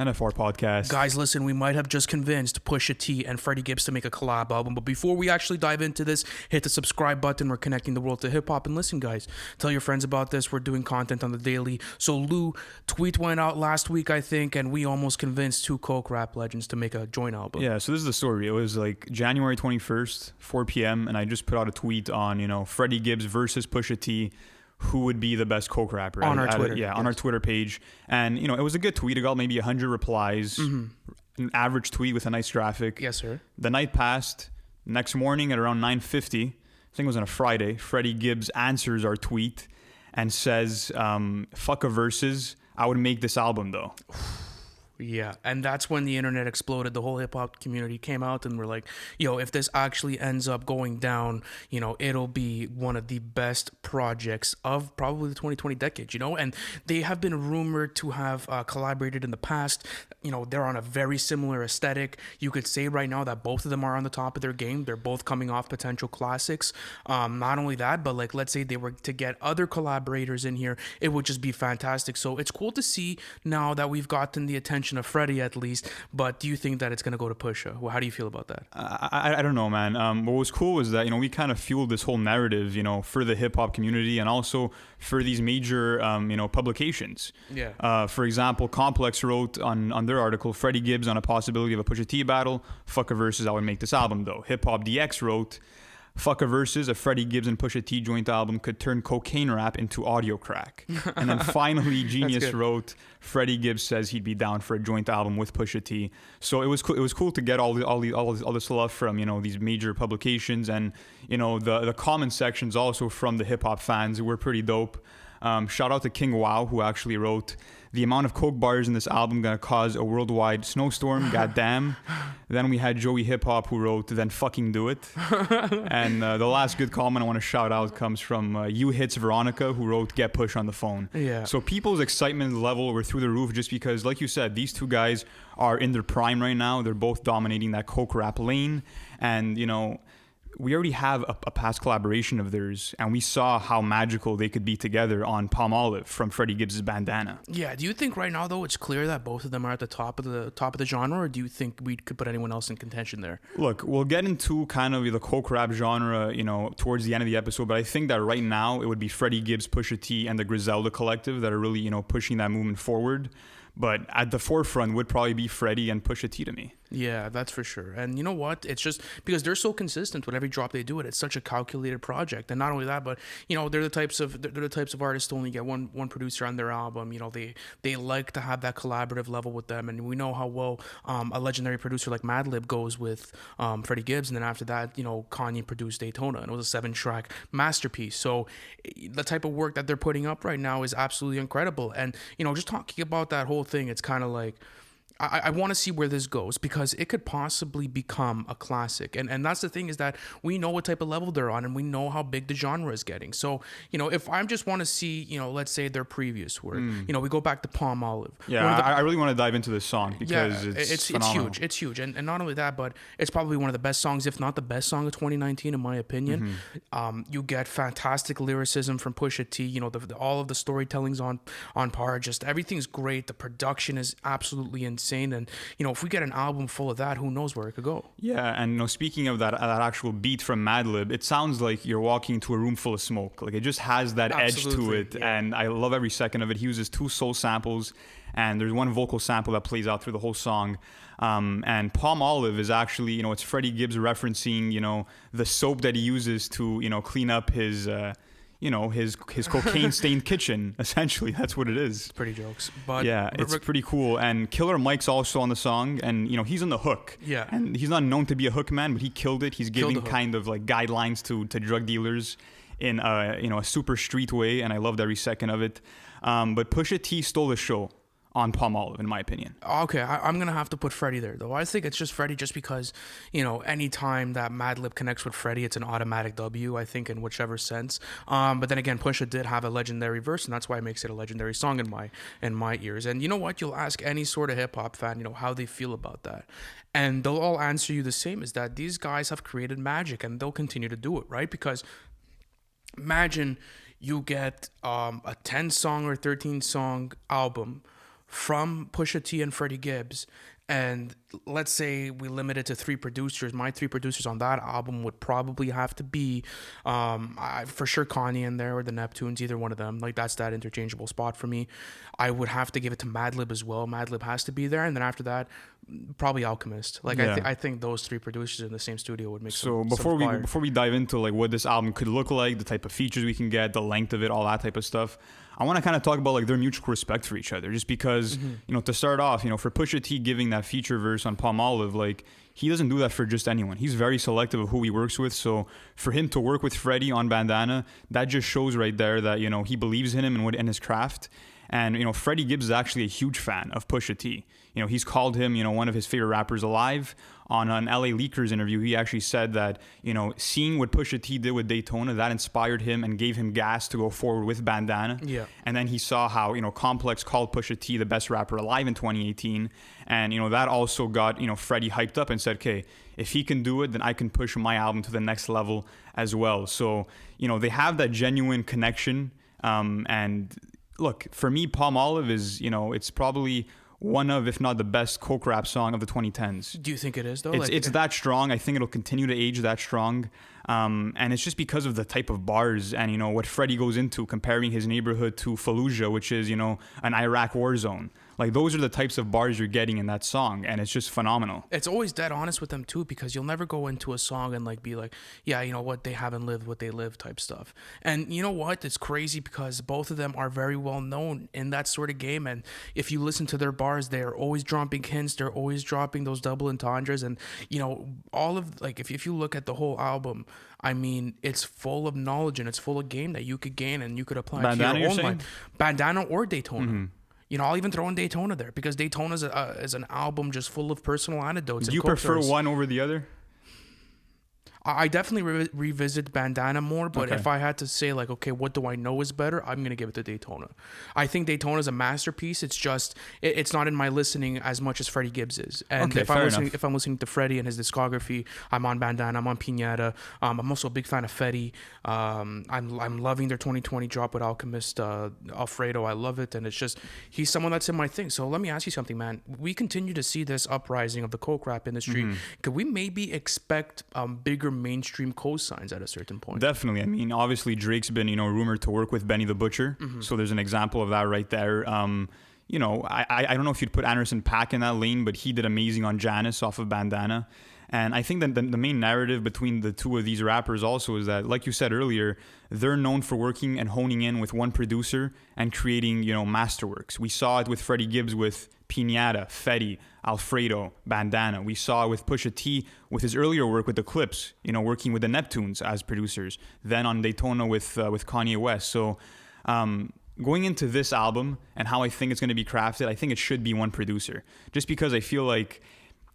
NFR podcast. Guys, listen, we might have just convinced Pusha T and Freddie Gibbs to make a collab album, but before we actually dive into this, hit the subscribe button. We're connecting the world to hip-hop. And listen, guys, tell your friends about this. We're doing content on the daily. So Lou, tweet went out last week, I think, and we almost convinced two coke rap legends to make a joint album. Yeah, so this is the story. It was like January 21st, 4 p.m., and I just put out a tweet on, Freddie Gibbs versus Pusha T, who would be the best coke rapper on our Twitter. On our Twitter page. And, it was a good tweet. It got maybe 100 replies, an average tweet with a nice graphic. Yes, sir. The night passed. Next morning at around 9:50, I think it was on a Friday, Freddie Gibbs answers our tweet and says, fuck a verses. I would make this album, though. Yeah, and that's when the internet exploded. The whole hip-hop community came out and were like, if this actually ends up going down, it'll be one of the best projects of probably the 2020 decade, and they have been rumored to have collaborated in the past. They're on a very similar aesthetic. You could say right now that both of them are on the top of their game. They're both coming off potential classics. Not only that, but let's say they were to get other collaborators in here, it would just be fantastic. So it's cool to see now that we've gotten the attention of Freddie at least, but do you think that it's going to go to Pusha? Well, how do you feel about that? I don't know, man. What was cool was that, we kind of fueled this whole narrative, for the hip hop community and also for these major, publications. Yeah. For example, Complex wrote on their article, Freddie Gibbs on a possibility of a Pusha T battle. Fuck a versus, I would make this album, though. Hip Hop DX wrote, fuck a versus, a Freddie Gibbs and Pusha T joint album could turn cocaine rap into audio crack. And then finally, Genius wrote, Freddie Gibbs says he'd be down for a joint album with Pusha T. So it was cool. It was cool to get all this love from these major publications, and the comment sections also from the hip hop fans were pretty dope. Shout out to King Wow, who actually wrote, the amount of coke bars in this album gonna cause a worldwide snowstorm, goddamn. Then we had Joey Hip Hop, who wrote, then fucking do it. And the last good comment I want to shout out comes from You Hits Veronica, who wrote, get Push on the phone. Yeah. So people's excitement level were through the roof just because, like you said, these two guys are in their prime right now. They're both dominating that coke rap lane. And, we already have a past collaboration of theirs, and we saw how magical they could be together on Palmolive from Freddie Gibbs' Bandana. Yeah. Do you think right now, though, it's clear that both of them are at the top of the genre, or do you think we could put anyone else in contention there? Look, we'll get into kind of the coke rap genre, towards the end of the episode, but I think that right now it would be Freddie Gibbs, Pusha T, and the Griselda Collective that are really, pushing that movement forward. But at the forefront would probably be Freddie and Pusha T to me. Yeah, that's for sure. And you know what? It's just because they're so consistent with every drop they do it. It's such a calculated project. And not only that, but they're the types of artists to only get one producer on their album. They like to have that collaborative level with them. And we know how well a legendary producer like Madlib goes with Freddie Gibbs. And then after that, Kanye produced Daytona, and it was a 7-track masterpiece. So the type of work that they're putting up right now is absolutely incredible. And just talking about that whole thing, it's kind of like, I want to see where this goes, because it could possibly become a classic. And that's the thing, is that we know what type of level they're on, and we know how big the genre is getting. So, if I just want to see, let's say their previous work, we go back to Palmolive. Yeah, I really want to dive into this song because it's huge. It's huge. And not only that, but it's probably one of the best songs, if not the best song of 2019, in my opinion. You get fantastic lyricism from Pusha T. All of the storytelling's on par. Just everything's great. The production is absolutely insane. And if we get an album full of that, who knows where it could go. Yeah, and speaking of that actual beat from Madlib, it sounds like you're walking into a room full of smoke. Like, it just has that edge to it. Yeah. And I love every second of it. He uses 2 soul samples, and there's one vocal sample that plays out through the whole song. And Palmolive is actually, it's Freddie Gibbs referencing, the soap that he uses to, clean up his his cocaine-stained kitchen. Essentially, that's what it is. It's pretty jokes. But yeah, it's pretty cool. And Killer Mike's also on the song, and he's on the hook. Yeah. And he's not known to be a hook man, but he killed it. He's giving kind of like guidelines to drug dealers in a super street way, and I loved every second of it. But Pusha T stole the show on Palmolive, in my opinion. Okay, I'm going to have to put Freddie there, though. I think it's just Freddie just because, any time that Madlib connects with Freddie, it's an automatic W, I think, in whichever sense. But then again, Pusha did have a legendary verse, and that's why it makes it a legendary song in my ears. And you know what? You'll ask any sort of hip-hop fan, how they feel about that. And they'll all answer you the same, is that these guys have created magic, and they'll continue to do it, right? Because imagine you get a 10-song or 13-song album from Pusha T and Freddie Gibbs, and let's say we limit it to 3 producers, my 3 producers on that album would probably have to be for sure Kanye in there or the Neptunes, either one of them. Like, that's that interchangeable spot for me. I would have to give it to Madlib as well. Madlib has to be there, and then after that, probably Alchemist. Like, I think those 3 producers in the same studio would make so some before we dive into like what this album could look like, the type of features we can get, the length of it, all that type of stuff, I want to kind of talk about like their mutual respect for each other, just because you know, to start off, you know, for Pusha T giving that feature verse on Palmolive, like, he doesn't do that for just anyone. He's very selective of who he works with. So for him to work with Freddie on Bandana, that just shows right there that, you know, he believes in him and his craft. And, you know, Freddie Gibbs is actually a huge fan of Pusha T. You know, he's called him, you know, one of his favorite rappers alive. On an LA Leakers interview, he actually said that, you know, seeing what Pusha T did with Daytona, that inspired him and gave him gas to go forward with Bandana. Yeah. And then he saw how, you know, Complex called Pusha T the best rapper alive in 2018. And, you know, that also got, you know, Freddie hyped up and said, okay, if he can do it, then I can push my album to the next level as well. So, you know, they have that genuine connection. And look, for me, Palmolive is, you know, it's probably one of, if not the best coke rap song of the 2010s. Do you think it is, though? It's that strong. I think it'll continue to age that strong. And it's just because of the type of bars and, you know, what Freddie goes into, comparing his neighborhood to Fallujah, which is, you know, an Iraq war zone. Like, those are the types of bars you're getting in that song, and it's just phenomenal. It's always dead honest with them too, because you'll never go into a song and like be like, yeah, you know what, they haven't lived what they live type stuff. And you know what, it's crazy because both of them are very well known in that sort of game, and if you listen to their bars, they're always dropping hints, they're always dropping those double entendres, and you know, all of, like, if you look at the whole album, I mean, it's full of knowledge and it's full of game that you could gain and you could apply Bandana, to your own saying? life. Bandana or Daytona. You know, I'll even throw in Daytona there because Daytona is an album just full of personal anecdotes. Do you prefer one over the other? I definitely revisit Bandana more, but Okay. if I had to say, like, okay, what do I know is better, I'm going to give it to Daytona. I think Daytona is a masterpiece. It's just, it's not in my listening as much as Freddie Gibbs is. And Okay, fair enough. if I'm listening to Freddie and his discography, I'm on Bandana, I'm on Pinata. I'm also a big fan of Fetty. I'm loving their 2020 drop with Alchemist, Alfredo. I love it. And it's just, he's someone that's in my thing. So let me ask you something, man. We continue to see this uprising of the coke rap industry. Could we maybe expect bigger mainstream cosigns at a certain point? Definitely. I mean, obviously Drake's been, you know, rumored to work with Benny the Butcher. So there's an example of that right there. You know, I don't know if you'd put Anderson .Paak in that lane, but he did amazing on Janice off of Bandana. And I think that the main narrative between the two of these rappers also is that, like you said earlier, they're known for working and honing in with one producer and creating, you know, masterworks. We saw it with Freddie Gibbs with Pinata, Fetty, Alfredo, Bandana. We saw it with Pusha T with his earlier work with the Clips, you know, working with the Neptunes as producers. Then on Daytona with Kanye West. So going into this album and how I think it's going to be crafted, I think it should be one producer. Just because I feel like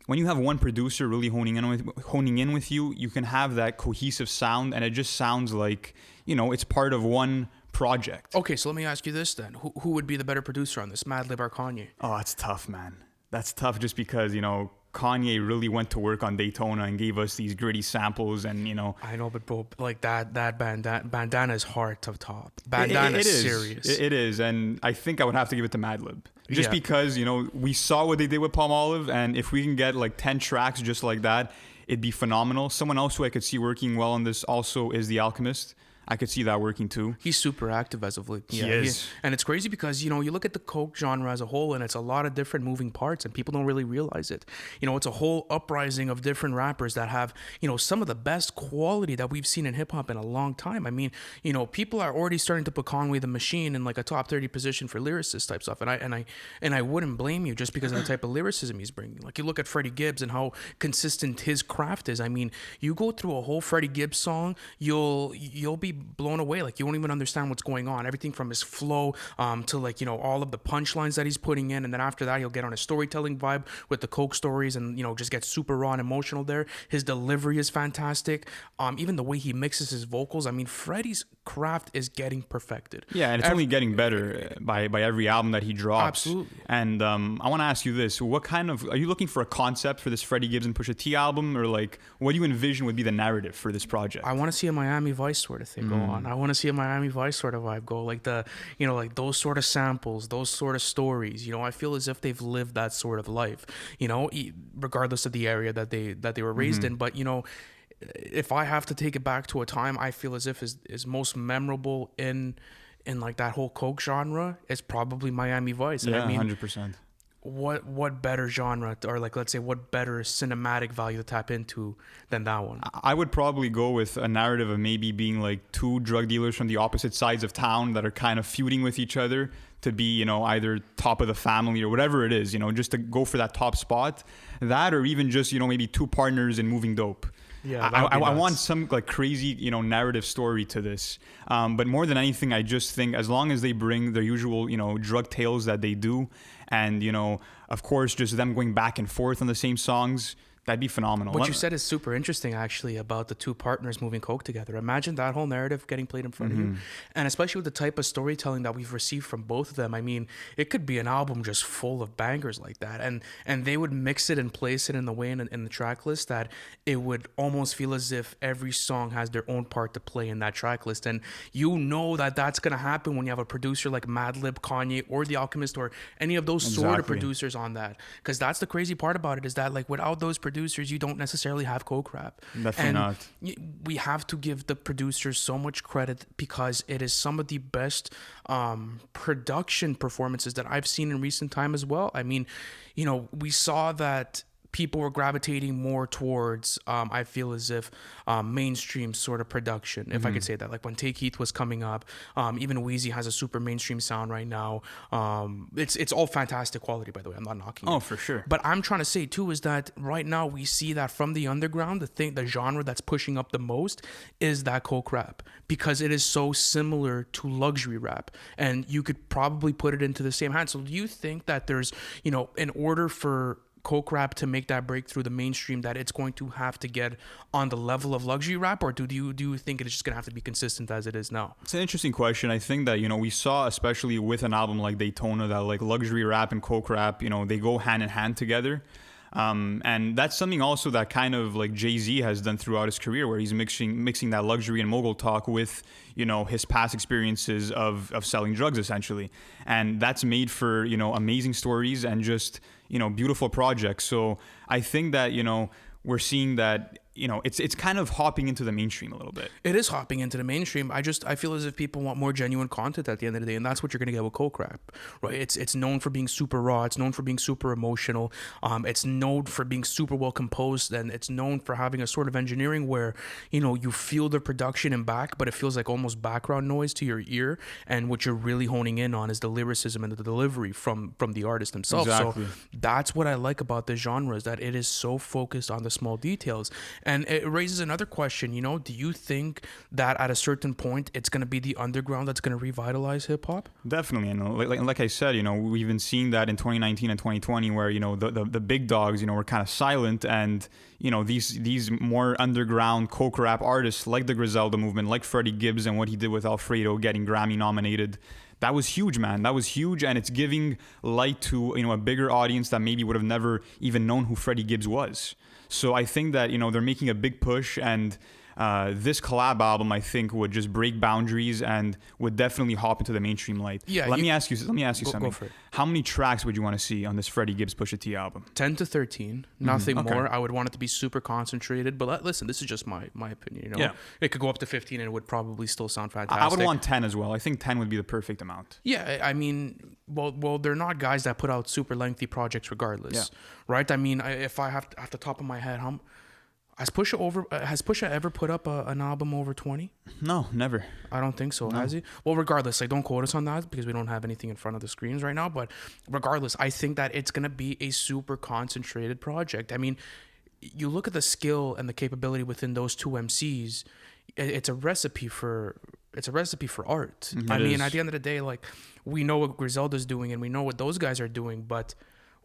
when you have one producer really honing in with you, you can have that cohesive sound, and it just sounds like, you know, it's part of one project. Okay, so let me ask you this then. Who would be the better producer on this, Madlib or Kanye? Oh, that's tough, man. That's tough just because, you know, Kanye really went to work on Daytona and gave us these gritty samples and, you know. I know, but bro, like that bandana is hard to top. Bandana is serious. It is, and I think I would have to give it to Madlib. Just Yeah. because, you know, we saw what they did with Palmolive, and if we can get like 10 tracks just like that, it'd be phenomenal. Someone else who I could see working well on this also is The Alchemist. I could see that working too. He's super active as of late. He is. And it's crazy because, you know, you look at the coke genre as a whole and it's a lot of different moving parts and people don't really realize it. You know, it's a whole uprising of different rappers that have, you know, some of the best quality that we've seen in hip hop in a long time. I mean, you know, people are already starting to put Conway the Machine in like a top 30 position for lyricist type stuff. And I wouldn't blame you just because of the type of lyricism he's bringing. Like, you look at Freddie Gibbs and how consistent his craft is. I mean, you go through a whole Freddie Gibbs song, you'll be blown away. Like, you won't even understand what's going on. Everything from his flow to, like, you know, all of the punchlines that he's putting in, and then after that he'll get on a storytelling vibe with the coke stories and, you know, just get super raw and emotional there. His delivery is fantastic. Even the way he mixes his vocals. I mean, Freddie's craft is getting perfected. Yeah, and it's only getting better by every album that he drops. Absolutely. And I want to ask you this: what kind of are you looking for a concept for this Freddie Gibbs and Pusha T album, or like what do you envision would be the narrative for this project? I want to see a Miami Vice sort of thing. vibe go on. I want to see a Miami Vice sort of vibe go, like the, you know, like those sort of samples, those sort of stories. You know, I feel as if they've lived that sort of life. You know, regardless of the area that they were raised in. But you know, if I have to take it back to a time, I feel as if is most memorable in like that whole coke genre, it's probably Miami Vice. And Yeah, I mean, 100%. what better genre, or like, let's say, what better cinematic value to tap into than that one? I would probably go with a narrative of maybe being like two drug dealers from the opposite sides of town that are kind of feuding with each other to be, you know, either top of the family or whatever it is, you know, just to go for that top spot. That, or even just, you know, maybe two partners in moving dope. Yeah, I want some like crazy, you know, narrative story to this. But more than anything, I just think as long as they bring their usual, you know, drug tales that they do, and, you know, of course, just them going back and forth on the same songs, that'd be phenomenal. What you said is super interesting, actually, about the two partners moving coke together. Imagine that whole narrative getting played in front of you. And especially with the type of storytelling that we've received from both of them. I mean, it could be an album just full of bangers like that. And they would mix it and place it in the way in the track list that it would almost feel as if every song has their own part to play in that track list. And you know that that's going to happen when you have a producer like Madlib, Kanye, or The Alchemist, or any of those sort of producers on that. Because that's the crazy part about it, is that like without those producers, you don't necessarily have coke rap. Definitely not. We have to give the producers so much credit, because it is some of the best production performances that I've seen in recent time as well. I mean, you know, we saw that people were gravitating more towards, I feel as if, mainstream sort of production, if I could say that. Like when Take Heath was coming up, even Wheezy has a super mainstream sound right now. It's all fantastic quality, by the way. I'm not knocking it. For sure. But I'm trying to say too is that right now we see that from the underground, the genre that's pushing up the most is that coke rap, because it is so similar to luxury rap, and you could probably put it into the same hand. So do you think that there's, you know, in order for coke rap to make that break through the mainstream, that it's going to have to get on the level of luxury rap, or do you think it's just gonna have to be consistent as it is now? It's an interesting question. I think that, you know, we saw, especially with an album like Daytona, that like luxury rap and coke rap, you know, they go hand in hand together. And that's something also that kind of like Jay-Z has done throughout his career, where he's mixing that luxury and mogul talk with, you know, his past experiences of selling drugs, essentially. And that's made for, you know, amazing stories and just, you know, beautiful projects. So I think that, you know, we're seeing that, you know, it's kind of hopping into the mainstream a little bit. It is hopping into the mainstream. I feel as if people want more genuine content at the end of the day, and that's what you're gonna get with coke rap, right? It's known for being super raw. It's known for being super emotional. It's known for being super well composed, and it's known for having a sort of engineering where, you know, you feel the production in back, but it feels like almost background noise to your ear. And what you're really honing in on is the lyricism and the delivery from the artist himself. Exactly. So that's what I like about this genre, is that it is so focused on the small details. And it raises another question, you know, do you think that at a certain point it's going to be the underground that's going to revitalize hip hop? Definitely. And like I said, you know, we've been seeing that in 2019 and 2020, where, you know, the big dogs, you know, were kind of silent, and, you know, these more underground coke rap artists like the Griselda movement, like Freddie Gibbs and what he did with Alfredo getting Grammy nominated. That was huge, man. That was huge, and it's giving light to, you know, a bigger audience that maybe would have never even known who Freddie Gibbs was. So I think that, you know, they're making a big push, and this collab album, I think, would just break boundaries and would definitely hop into the mainstream light. Yeah. Let me ask you something. Go for it. How many tracks would you want to see on this Freddie Gibbs Pusha T album? 10 to 13, nothing Okay. more. I would want it to be super concentrated, but listen, this is just my opinion, you know. Yeah. It could go up to 15 and it would probably still sound fantastic. I would want 10 as well. I think 10 would be the perfect amount. Yeah, I mean, well, they're not guys that put out super lengthy projects regardless, right? I mean, if I have to, off the top of my head, has Pusha ever put up an album over 20? No, never. I don't think so. No. Has he? Well, regardless, like, don't quote us on that because we don't have anything in front of the screens right now. But regardless, I think that it's gonna be a super concentrated project. I mean, you look at the skill and the capability within those two MCs. It's a recipe for art. I mean, at the end of the day, like, we know what Griselda's doing and we know what those guys are doing, but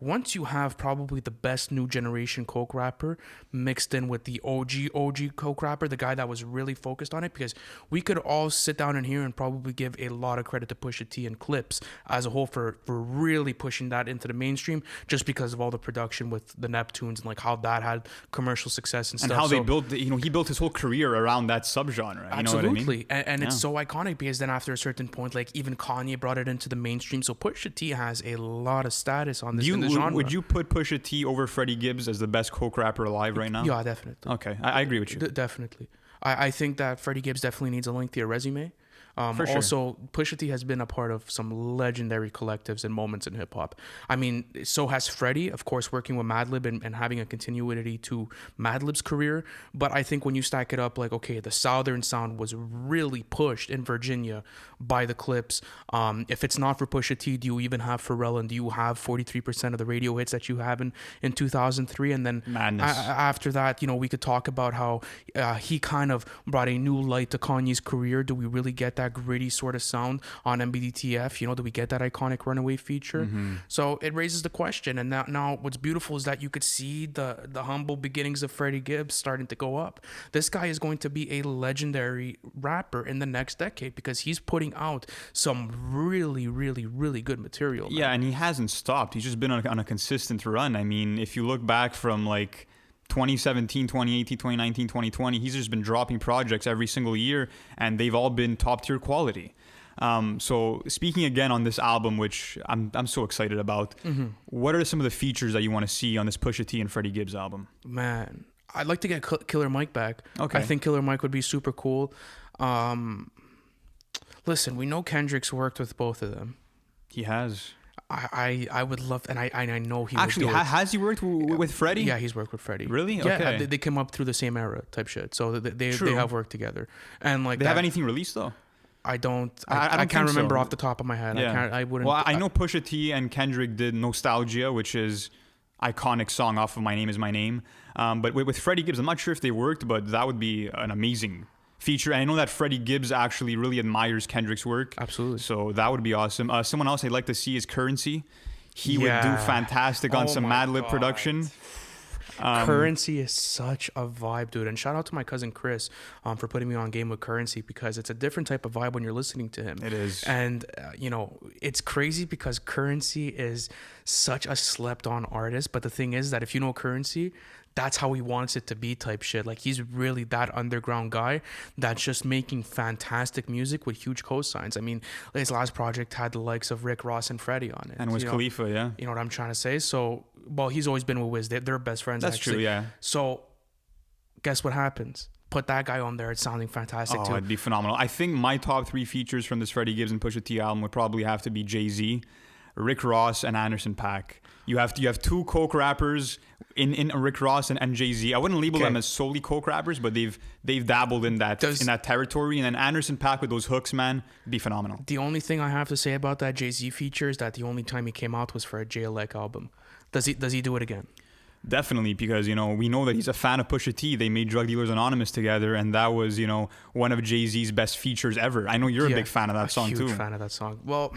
once you have probably the best new generation coke rapper mixed in with the OG coke rapper, the guy that was really focused on it, because we could all sit down in here and probably give a lot of credit to Pusha T and Clips as a whole for really pushing that into the mainstream, just because of all the production with the Neptunes and like how that had commercial success and stuff. And how they built, he built his whole career around that subgenre. You know what I mean? And it's so iconic because then after a certain point, like even Kanye brought it into the mainstream. So Pusha T has a lot of status on this in the genre. Would you put Pusha T over Freddie Gibbs as the best coke rapper alive right now? Yeah, definitely. Okay, I agree with you. Definitely. I think that Freddie Gibbs definitely needs a lengthier resume. For sure. Also, Pusha T has been a part of some legendary collectives and moments in hip hop. I mean, so has Freddie, of course, working with Madlib and having a continuity to Madlib's career. But I think when you stack it up, like, okay, the Southern sound was really pushed in Virginia by the Clips. If it's not for Pusha T, do you even have Pharrell? And do you have 43% of the radio hits that you have in 2003? And then after that, we could talk about how he kind of brought a new light to Kanye's career. Do we really get that gritty sort of sound on MBDTF? Do we get that iconic Runaway feature? So it raises the question. And now what's beautiful is that you could see the humble beginnings of Freddie Gibbs starting to go up. This guy is going to be a legendary rapper in the next decade because he's putting out some really, really, really good material. Yeah, and he hasn't stopped. He's just been on a consistent run. I mean, if you look back from like 2017, 2018, 2019, 2020, he's just been dropping projects every single year, and they've all been top tier quality. So speaking again on this album, which I'm so excited about, what are some of the features that you want to see on this Pusha T and Freddie Gibbs album? Man, I'd like to get Killer Mike back. Okay. I think Killer Mike would be super cool. Listen, we know Kendrick's worked with both of them. He has. I would love, and I know he actually would do has he worked with Freddie? Yeah, he's worked with Freddie. Really? Yeah, okay. they came up through the same era type shit, so they have worked together. And like, they have anything released though? I can't remember off the top of my head. Yeah. I wouldn't. Well, I know Pusha T and Kendrick did Nostalgia, which is iconic song off of My Name Is My Name. But with Freddie Gibbs, I'm not sure if they worked, but that would be an amazing feature. And I know that Freddie Gibbs actually really admires Kendrick's work. Absolutely. So that would be awesome. Someone else I'd like to see is Currency. He would do fantastic on some Madlib production. Currency is such a vibe, dude. And shout out to my cousin Chris for putting me on game with Currency, because it's a different type of vibe when you're listening to him. It is. And, it's crazy because Currency is such a slept on artist. But the thing is that if you know Currency, that's how he wants it to be type shit. Like, he's really that underground guy that's just making fantastic music with huge cosigns. I mean, his last project had the likes of Rick Ross and Freddie on it. And Wiz Khalifa, yeah. You know what I'm trying to say? So, well, he's always been with Wiz. They're best friends, That's actually. true, yeah. So, guess what happens? Put that guy on there. It's sounding fantastic, too. Oh, it'd be phenomenal. I think my top 3 features from this Freddie Gibbs and Pusha T album would probably have to be Jay-Z, Rick Ross, and Anderson .Paak. You have 2 coke rappers in Rick Ross and Jay-Z. I wouldn't label them as solely coke rappers, but they've dabbled in that territory. And then Anderson .Paak with those hooks, man, would be phenomenal. The only thing I have to say about that Jay-Z feature is that the only time he came out was for a JLEC album. Does he do it again? Definitely, because we know that he's a fan of Pusha T. They made Drug Dealers Anonymous together, and that was one of Jay-Z's best features ever. I know you're a big fan of that song too. Huge fan of that song. Well,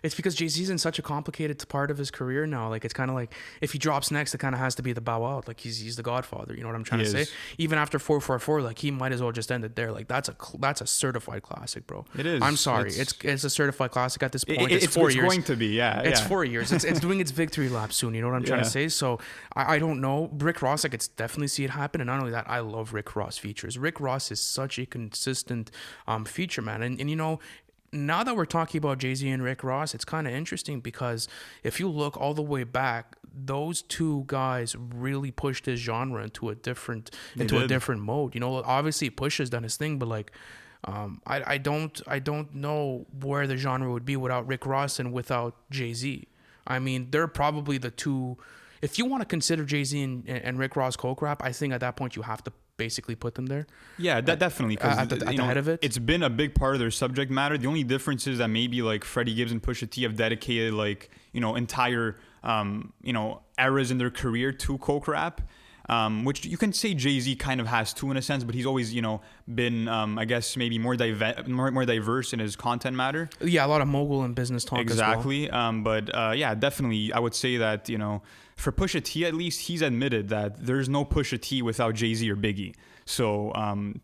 it's because Jay-Z's in such a complicated part of his career now. Like, it's kind of like, if he drops next, it kind of has to be the bow out. Like, he's the Godfather. You know what I'm trying to say? Even after 444, like, he might as well just end it there. Like, that's a certified classic, bro. It is. I'm sorry. It's a certified classic at this point. It's 4 years. It's going to be, yeah. It's 4 years. It's doing its victory lap soon. You know what I'm trying to say? So, I don't know. Rick Ross, I could definitely see it happen. And not only that, I love Rick Ross features. Rick Ross is such a consistent feature, man. And now that we're talking about Jay-Z and Rick Ross, it's kind of interesting because if you look all the way back, those two guys really pushed this genre into a different mode. Obviously Push has done his thing, but like, I don't know where the genre would be without Rick Ross and without Jay-Z. I mean, they're probably the two. If you want to consider Jay-Z and Rick Ross coke rap, I think at that point you have to basically put them there. Yeah, definitely. At the head of it. It's been a big part of their subject matter. The only difference is that maybe like Freddie Gibbs and Pusha T have dedicated like, entire, eras in their career to coke rap. which you can say Jay-Z kind of has too in a sense, but he's always, been, I guess, maybe more diverse in his content matter. Yeah, a lot of mogul and business talk Exactly. as well. But yeah, definitely, I would say that, for Pusha T, at least, he's admitted that there's no Pusha T without Jay-Z or Biggie. So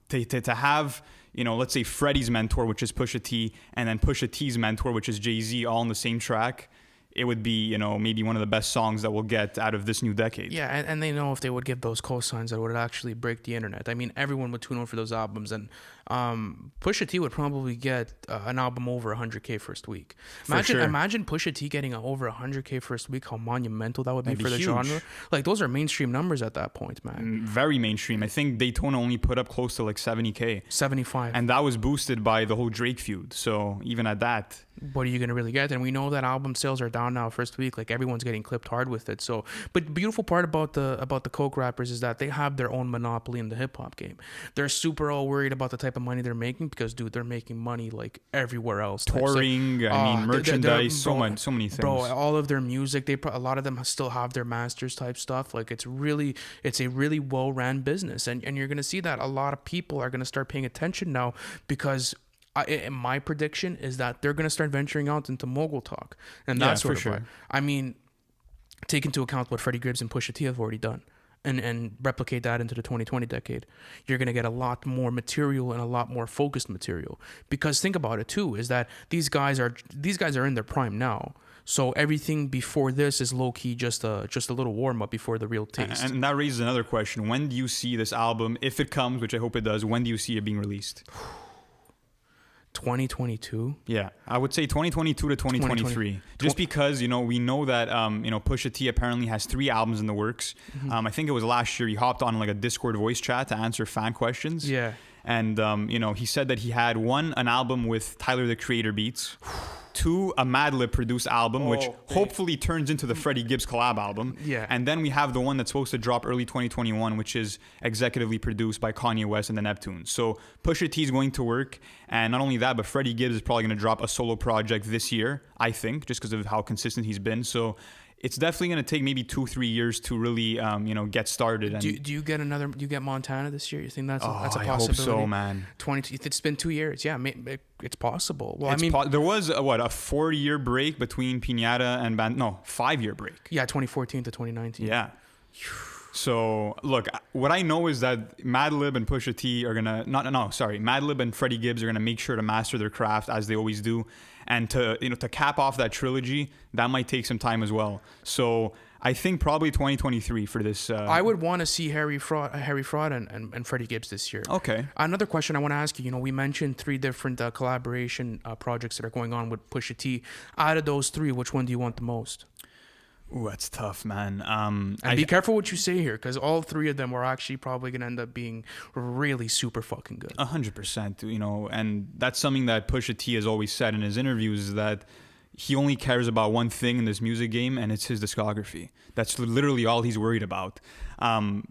to have, let's say Freddie's mentor, which is Pusha T, and then Pusha T's mentor, which is Jay-Z, all on the same track, it would be, maybe one of the best songs that we'll get out of this new decade. Yeah, and they know if they would give those cosigns, that would actually break the internet. I mean, everyone would tune in for those albums, and Pusha T would probably get an album over 100K first week. Imagine Pusha T getting over 100K first week. How monumental that would be for the genre. Like, those are mainstream numbers at that point, man. Very mainstream. I think Daytona only put up close to like 70K. 75. And that was boosted by the whole Drake feud. So even at that, what are you going to really get? And we know that album sales are down now first week. Like, everyone's getting clipped hard with it. So, but the beautiful part about the coke rappers is that they have their own monopoly in the hip hop game. They're super all worried about the type of money they're making because, dude, they're making money like everywhere else. Touring, merchandise, so many things. Bro, all of their music, a lot of them still have their masters type stuff. Like, it's a really well ran business, and you're gonna see that a lot of people are gonna start paying attention now because. My prediction is that they're going to start venturing out into mogul talk. And that's for sure. I mean, take into account what Freddie Gibbs and Pusha T have already done and replicate that into the 2020 decade. You're going to get a lot more material and a lot more focused material. Because think about it too, is that these guys are in their prime now. So everything before this is low key just a little warm up before the real taste. And that raises another question. When do you see this album, if it comes, which I hope it does, when do you see it being released? 2022. Yeah, I would say 2022 to 2023. Just because, we know that, Pusha T apparently has 3 albums in the works. I think it was last year he hopped on like a Discord voice chat to answer fan questions. Yeah. And, he said that he had an album with Tyler, the Creator beats. 2, a Madlib produced album, which hopefully turns into the Freddie Gibbs collab album. Yeah. And then we have the one that's supposed to drop early 2021, which is executively produced by Kanye West and the Neptunes. So Pusha T is going to work. And not only that, but Freddie Gibbs is probably going to drop a solo project this year, I think, just because of how consistent he's been. So it's definitely going to take maybe 2-3 years to really, get started. And do you get Montana this year? You think that's a possibility? I hope so, man. It's been 2 years. Yeah, it's possible. Well, there was a 4-year break between Piñata and 5-year break. Yeah, 2014 to 2019. Yeah. So look, what I know is that Madlib and Pusha T are gonna Madlib and Freddie Gibbs are gonna make sure to master their craft as they always do, and to cap off that trilogy, that might take some time as well. So I think probably 2023 for this. I would want to see Harry Fraud and Freddie Gibbs this year. Okay. Another question I want to ask you. We mentioned 3 different collaboration projects that are going on with Pusha T. Out of those 3, which one do you want the most? Ooh, that's tough, man. And be careful what you say here, because all 3 of them are actually probably going to end up being really super fucking good. 100%, and that's something that Pusha T has always said in his interviews, is that he only cares about one thing in this music game, and it's his discography. That's literally all he's worried about.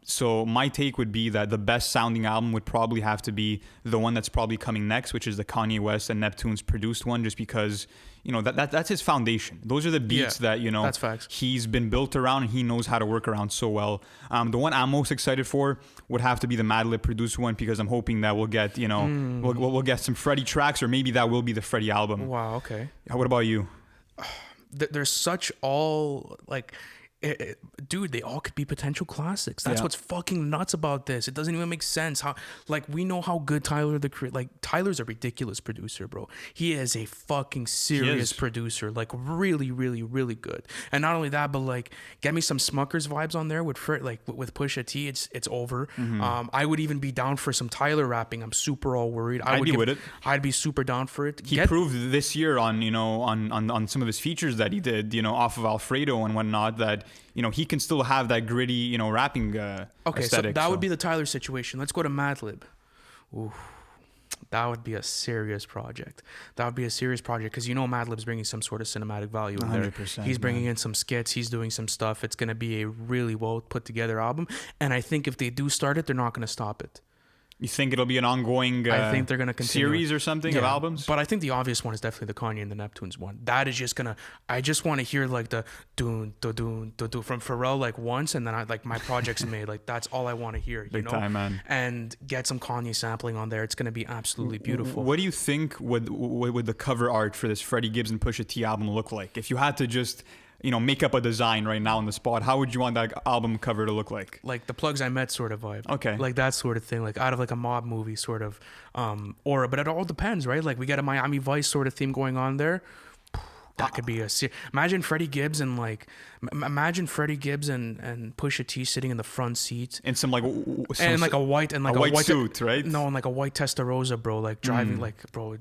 So my take would be that the best sounding album would probably have to be the one that's probably coming next, which is the Kanye West and Neptunes produced one, just because that's his foundation. Those are the beats that that's facts. He's been built around, and he knows how to work around so well. The one I'm most excited for would have to be the Madlib produced one, because I'm hoping that we'll get we'll get some Freddie tracks, or maybe that will be the Freddie album. Wow. Okay. What about you? There's such all like. Dude, they all could be potential classics. That's what's fucking nuts about this. It doesn't even make sense how, we know how good Tyler's a ridiculous producer, bro. He is a fucking serious producer, really, really, really good. And not only that, but get me some Smuckers vibes on there with Pusha T. It's over. Mm-hmm. I would even be down for some Tyler rapping. I'm super all worried. I'd be super down for it. He proved this year on some of his features that he did, off of Alfredo and whatnot, that he can still have that gritty, rapping aesthetic. So that would be the Tyler situation. Let's go to Madlib. Ooh, that would be a serious project. Because Madlib's bringing some sort of cinematic value in there. He's bringing in some skits. He's doing some stuff. It's going to be a really well put together album. And I think if they do start it, they're not going to stop it. You think it'll be an ongoing I think they're gonna continue series or something of albums? But I think the obvious one is definitely the Kanye and the Neptunes one. That is just gonna. I just want to hear like the doon do doon do do from Pharrell like once, and then I like my project's made. Like that's all I want to hear. You Big know? time, man. And get some Kanye sampling on there. It's gonna be absolutely beautiful. What do you think would the cover art for this Freddie Gibbs and Pusha T album look like? If you had to just make up a design right now on the spot, how would you want that album cover to look like? Like the Plugs I Met sort of vibe. Okay. Like that sort of thing, like out of like a mob movie sort of aura. But it all depends, right? Like we got a Miami Vice sort of theme going on there. That could be imagine Freddie Gibbs and like imagine Freddie Gibbs and Pusha T sitting in the front seat in some like and like a white suit, right? No, and like a white Testarossa, bro, like driving like bro.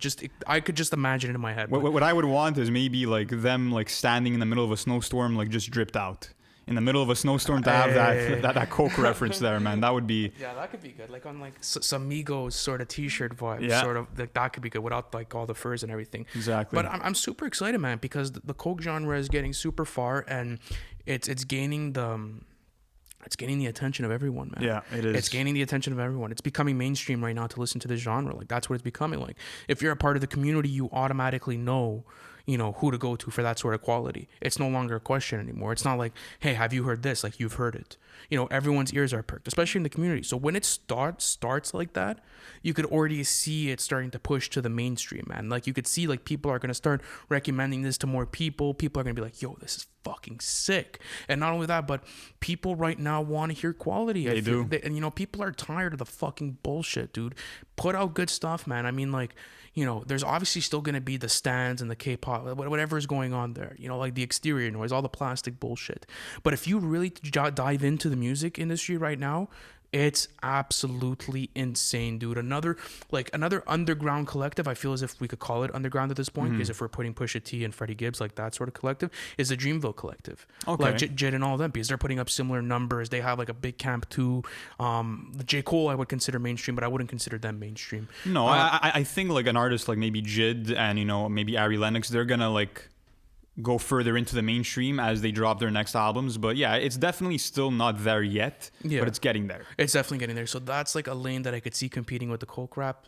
I could just imagine it in my head. What I would want is maybe like them like standing in the middle of a snowstorm, like just dripped out. In the middle of a snowstorm to have that Coke reference there, man. That would be... Yeah, that could be good. Like on like some Migos sort of t-shirt vibe. Yeah. Sort of, like, that could be good without like all the furs and everything. Exactly. But I'm super excited, man, because the Coke genre is getting super far and it's gaining the attention of everyone, man. Yeah, it is. It's gaining the attention of everyone. It's becoming mainstream right now to listen to this genre. Like that's what it's becoming. Like if you're a part of the community, you automatically know who to go to for that sort of quality. It's no longer a question anymore. It's not like, hey, have you heard this? Like you've heard it. Everyone's ears are perked, especially in the community. So when it starts like that, you could already see it starting to push to the mainstream, man. Like you could see like people are going to start recommending this to more people. People are going to be like, yo, this is fucking sick. And not only that, but people right now want to hear quality. They do. And people are tired of the fucking bullshit, dude. Put out good stuff, man. I mean, like, there's obviously still going to be the stands and the K-pop, whatever is going on there, like the exterior noise, all the plastic bullshit. But if you really dive into the music industry right now, it's absolutely insane, dude. Another underground collective, I feel as if we could call it underground at this point, because if we're putting Pusha T and Freddie Gibbs, like that sort of collective, is the Dreamville collective. Okay. Like Jid and all them, because they're putting up similar numbers. They have like a big camp too. The J. Cole I would consider mainstream, but I wouldn't consider them mainstream. No, I think like an artist like maybe Jid and maybe Ari Lennox, they're gonna like go further into the mainstream as they drop their next albums. But yeah, it's definitely still not there yet, but it's getting there. It's definitely getting there. So that's like a lane that I could see competing with the Coke rap.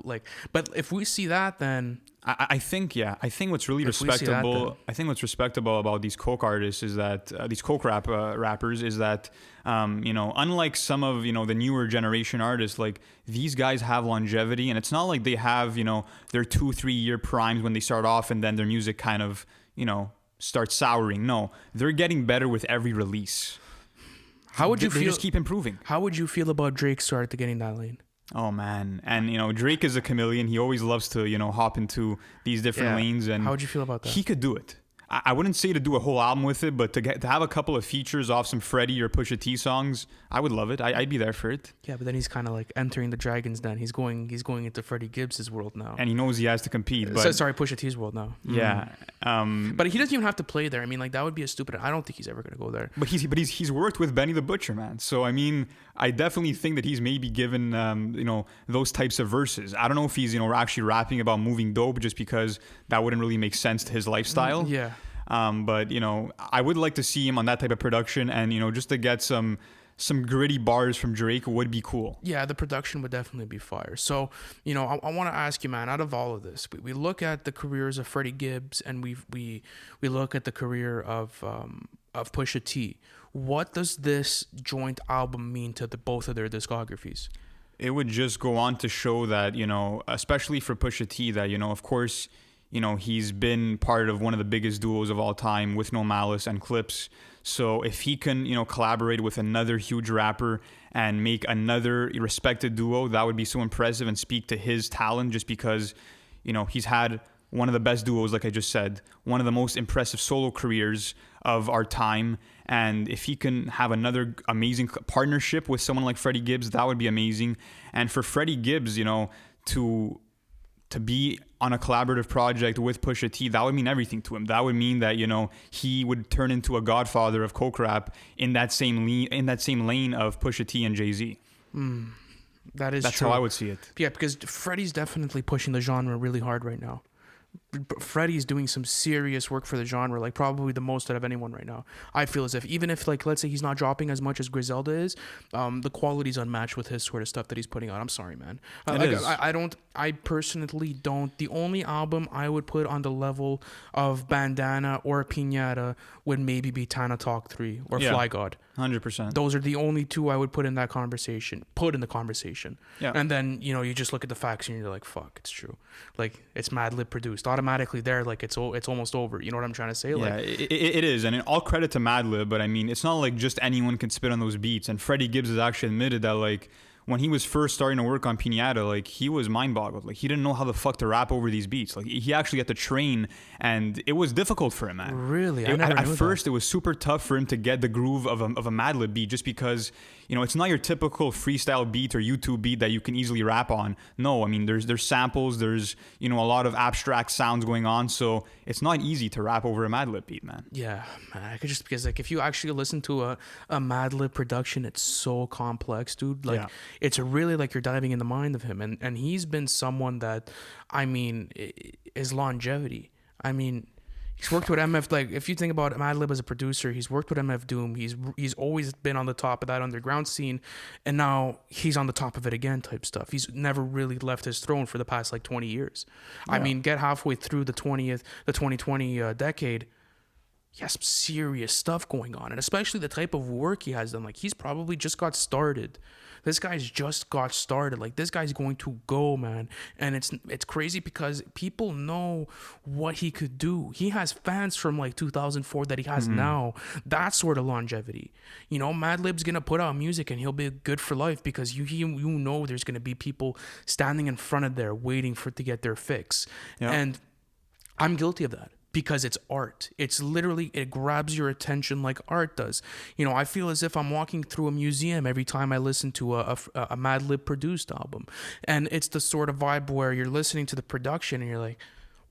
But if we see that, then I think what's really respectable. I think what's respectable about these Coke artists is that these Coke rappers is that unlike some of the newer generation artists, like these guys have longevity, and it's not like they have their 2-3 year primes when they start off, and then their music kind of start souring. No, they're getting better with every release. How would you feel? They just keep improving. How would you feel about Drake starting to getting that lane? Oh man, and Drake is a chameleon. He always loves to hop into these different lanes. And how would you feel about that? He could do it. I wouldn't say to do a whole album with it, but to have a couple of features off some Freddie or Pusha T songs, I would love it. I'd be there for it. Yeah, but then he's kind of like entering the Dragon's Den. He's going into Freddie Gibbs' world now, and he knows he has to compete. But sorry, Pusha T's world now. Yeah, but he doesn't even have to play there. I mean, like that would be a stupid. I don't think he's ever gonna go there. But he's worked with Benny the Butcher, man. So I mean, I definitely think that he's maybe given those types of verses. I don't know if he's actually rapping about moving dope, just because that wouldn't really make sense to his lifestyle. Yeah. But I would like to see him on that type of production, and just to get some gritty bars from Drake would be cool. Yeah, the production would definitely be fire. So I want to ask you, man, out of all of this, we look at the careers of Freddie Gibbs, and we look at the career of Pusha T. What does this joint album mean to both of their discographies? It would just go on to show that especially for Pusha T, that of course, he's been part of one of the biggest duos of all time with No Malice and Clips. So if he can, collaborate with another huge rapper and make another respected duo, that would be so impressive and speak to his talent, just because, he's had one of the best duos, like I just said, one of the most impressive solo careers of our time. And if he can have another amazing partnership with someone like Freddie Gibbs, that would be amazing. And for Freddie Gibbs, to be on a collaborative project with Pusha T, that would mean everything to him. That would mean that he would turn into a godfather of Coke rap in that same lane of Pusha T and Jay-Z. That's true. How I would see it. Yeah, because Freddie's definitely pushing the genre really hard right now. Freddie's doing some serious work for the genre, like probably the most out of anyone right now. I feel as if, even if, like, let's say he's not dropping as much as Griselda is, the quality's unmatched with his sort of stuff that he's putting out. I'm sorry, man. I personally don't. The only album I would put on the level of Bandana or Pinata would maybe be Tana Talk 3 or Fly God. 100%. Those are the only two I would put in that conversation. Yeah. And then, you just look at the facts and you're like, fuck, it's true. Like, it's Madlib produced. Automatically there, like, it's almost over. You know what I'm trying to say? Yeah, it is. And all credit to Madlib, but I mean, it's not like just anyone can spit on those beats. And Freddie Gibbs has actually admitted that, like, when he was first starting to work on Pinata, like, he was mind-boggled. Like, he didn't know how the fuck to rap over these beats. Like, he actually had to train, and it was difficult for him, man. Really? At first, it was super tough for him to get the groove of a Madlib beat, just because, it's not your typical freestyle beat or YouTube beat that you can easily rap on. No, I mean, there's samples, there's, a lot of abstract sounds going on, so it's not easy to rap over a Madlib beat, man. Yeah, man. I could just, because, like, if you actually listen to a Madlib production, it's so complex, dude. Like, it's really like you're diving in the mind of him, and he's been someone that, I mean, is longevity. I mean, he's worked with MF. Like, if you think about Madlib as a producer, he's worked with MF Doom. He's always been on the top of that underground scene, and now he's on the top of it again, type stuff. He's never really left his throne for the past like 20 years. Yeah. I mean, get halfway through the 2020 decade. He has some serious stuff going on, and especially the type of work he has done. Like, he's probably just got started. This guy's just got started. Like, this guy's going to go, man. And it's crazy because people know what he could do. He has fans from like 2004 that he has now. That sort of longevity. Madlib's gonna put out music and he'll be good for life because you know there's gonna be people standing in front of there waiting to get their fix. Yep. And I'm guilty of that. Because it's art. It's literally, it grabs your attention like art does. I feel as if I'm walking through a museum every time I listen to a Madlib produced album. And it's the sort of vibe where you're listening to the production and you're like,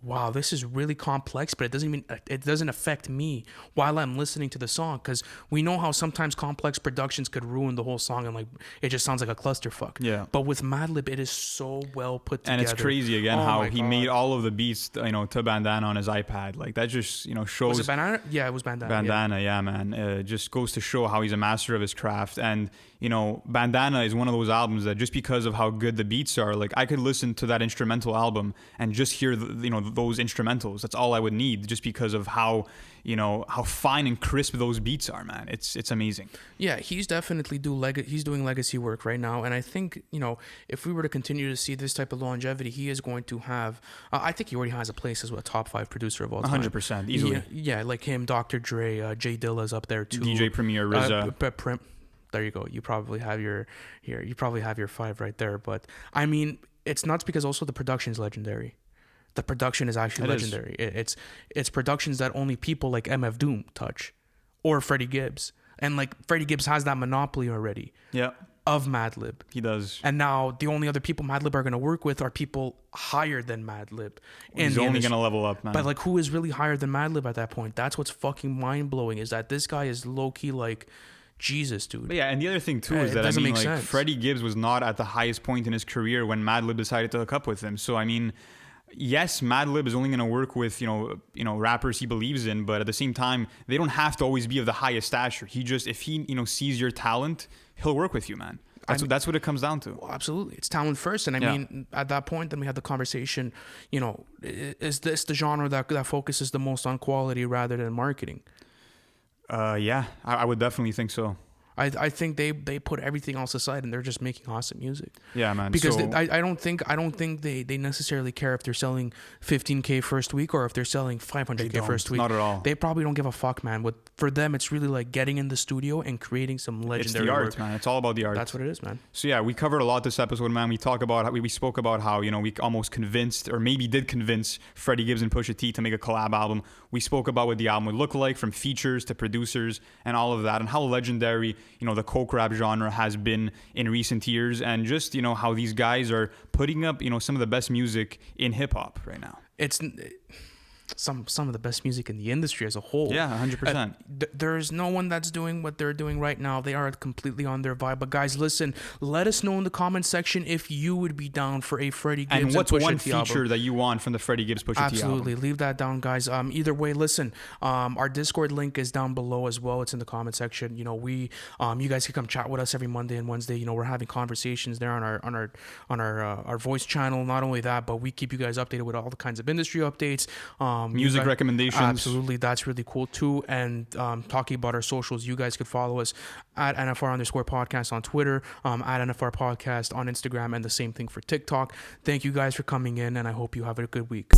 wow, this is really complex, but it doesn't affect me while I'm listening to the song, because we know how sometimes complex productions could ruin the whole song and like it just sounds like a clusterfuck. Yeah. But with Madlib, it is so well put together. And it's crazy again how he made all of the beats, to Bandana on his iPad. Like, that just shows. Was it Bandana? Yeah, it was Bandana. Bandana, yeah man. It just goes to show how he's a master of his craft. And Bandana is one of those albums that just because of how good the beats are, like, I could listen to that instrumental album and just hear those instrumentals. That's all I would need, just because of how fine and crisp those beats are, man. It's amazing. Yeah, he's definitely he's doing legacy work right now, and I think if we were to continue to see this type of longevity, he is going to have. I think he already has a place as a top 5 producer of all time. 100%, easily. Yeah, like him, Dr. Dre, Jay Dilla's up there too. DJ Premier, RZA. There you go. You probably have your 5 right there. But I mean, it's nuts because also the production is legendary. The production is actually legendary. It's productions that only people like MF Doom touch, or Freddie Gibbs, and like Freddie Gibbs has that monopoly already. Yeah. Of Madlib. He does. And now the only other people Madlib are going to work with are people higher than Madlib. He's only going to level up, man. But like, who is really higher than Madlib at that point? That's what's fucking mind blowing, is that this guy is low key like Jesus, dude. But yeah, and the other thing too is that like Freddie Gibbs was not at the highest point in his career when Madlib decided to hook up with him. So I mean, yes, Madlib is only going to work with rappers he believes in, but at the same time, they don't have to always be of the highest stature. He just, if he sees your talent, he'll work with you, man. That's what it comes down to. Well, absolutely, it's talent first, and I mean, at that point, then we had the conversation. Is this the genre that focuses the most on quality rather than marketing? Yeah, I would definitely think so. I think they put everything else aside and they're just making awesome music. Yeah, man. Because I don't think they necessarily care if they're selling 15K first week or if they're selling 500K first week. Not at all. They probably don't give a fuck, man. But for them, it's really like getting in the studio and creating some legendary work. It's the art, man. It's all about the art. That's what it is, man. So yeah, we covered a lot this episode, man. We spoke about how we almost convinced, or maybe did convince, Freddie Gibbs and Pusha T to make a collab album. We spoke about what the album would look like, from features to producers and all of that, and how legendary the coke rap genre has been in recent years, and just how these guys are putting up some of the best music in hip hop right now. some of the best music in the industry as a whole. Yeah, 100%. There's no one that's doing what they're doing right now. They are completely on their vibe. But guys, listen, let us know in the comment section if you would be down for a Freddie Gibbs And what's Pusha one T feature album. that you want from the Freddie Gibbs Pusha T album? Absolutely, leave that down, guys. Either way, listen. Our Discord link is down below as well. It's in the comment section. You know, you guys can come chat with us every Monday and Wednesday. You know, we're having conversations there on our voice channel. Not only that, but we keep you guys updated with all the kinds of industry updates, Music recommendations. Absolutely, that's really cool too. And talking about our socials, you guys could follow us at NFR_podcast on Twitter, at NFR Podcast on Instagram, and the same thing for TikTok. Thank you guys for coming in, and I hope you have a good week.